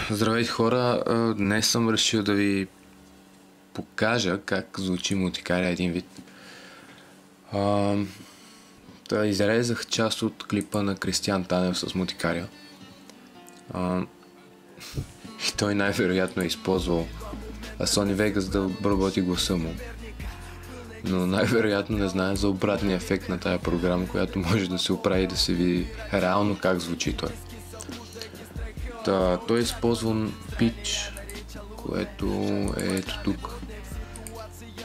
Здравейте хора, днес съм решил да ви покажа как звучи Мотикаря един вид. Изрезах част от клипа на Кристиан Танев с Мотикаря. И той най-вероятно е използвал Sony Vegas да обработи гласа му. Но най-вероятно не знае за обратния ефект на тая програма, която може да се оправи и да се види реално как звучи той. Той е използвал pitch, което е ето тук.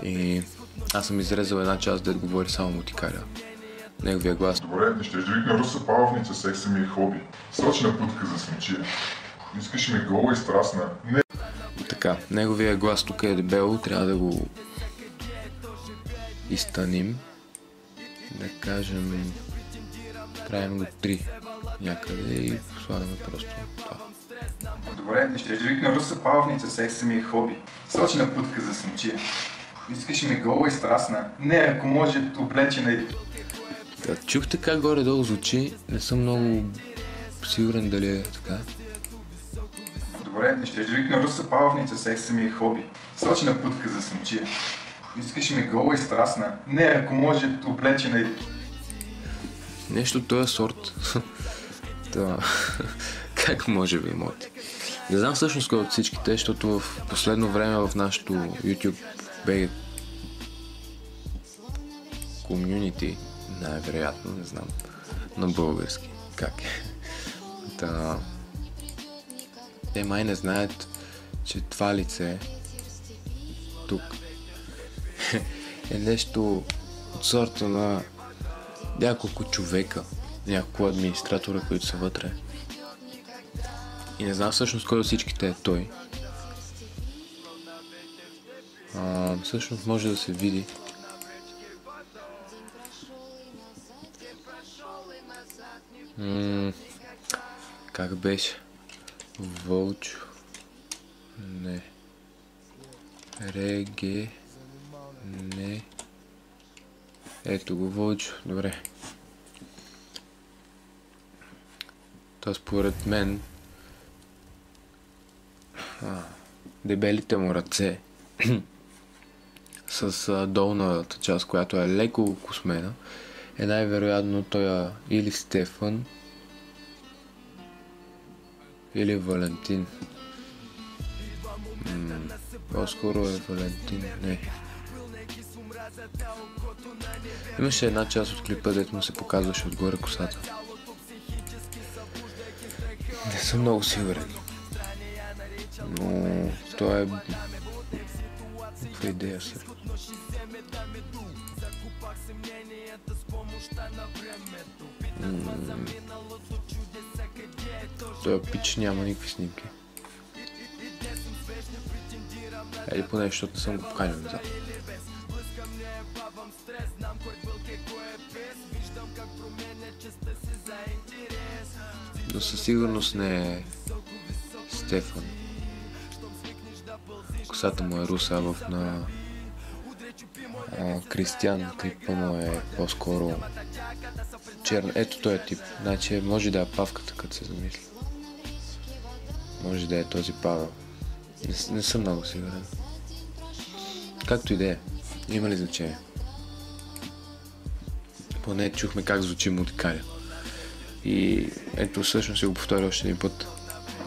И аз съм изрезал една част, да говори само Мотикаря. Неговия глас. Добре, ще викна руса павница, секса ми е хоби. Сочна путка за смечия. Искаш ми гола и страстна. Не. Така, неговия глас тук е дебело, трябва да го изтъним. Да кажем, правим го 3 някъде и слагаме просто това. Добре, ще викна руса павница, секса ми е хоби. Сочна путка за смечия. Искаш ми гола и страстна. Не, ако може, облечена и... Чухте как горе-долу звучи, не съм много сигурен дали е така. Добре, ще викна руса павница, секса ми е хоби. Сочна путка за смечия. Искаш ми гола и страстна. Не, ако може, облечена и... Нещо този сорт. Как може би имоти? Не знам всъщност кой от всичките, защото в последно време в нашото YouTube BG Community, най-вероятно, не знам на български как е. Те май не знаят, че това лице тук е нещо от сорта на няколко човека, няколко администратора, които са вътре. И не знам всъщност кой от всичките е той. Всъщност може да се види. Как беше? Вълчо. Не. Реге. Не. Ето го Вълчо. Добре. То според мен дебелите му ръце с долната част, която е леко космена, е най-вероятно той или Стефан, или Валентин. По-скоро е Валентин. Не. Имаше една част от клипа, дето му се показваше отгоре косата. Не съм много сигурен. Но това е... Каква идея са? Той пич няма никакви снимки. Или поне, защото не съм го поканил назад. Но със сигурност не е Стефан. Косата му е руса, на Кристиан клипа му е по-скоро черна. Ето този тип. Значи може да е Павката, като се замисли. Може да е този Павел. Не съм много сигурен. Както и да е. Има ли значение? Поне чухме как звучи Мотикаря. И ето всъщност ще го повторя още един път.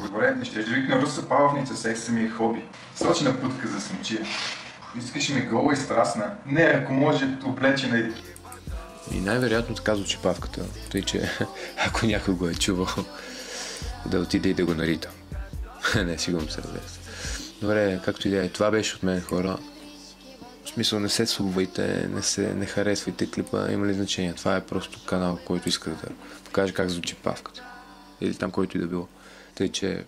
Добре, ще викна руса павница, секса ми е хоби. Сочна путка за смечия. Искаш ми гола и страстна. Не, ако може, облечена и... И най-вероятно така звучи Павката. Тъй, че ако някой го е чувал, да отиде и да го нарита. Не, сигурно се разбира. Добре, както и да е. Това беше от мен, хора. В смисъл, не се слубвайте, не харесвайте клипа, има ли значение. Това е просто канал, който иска да покаже как звучи Павката. Или там, който и да било. Тъй, че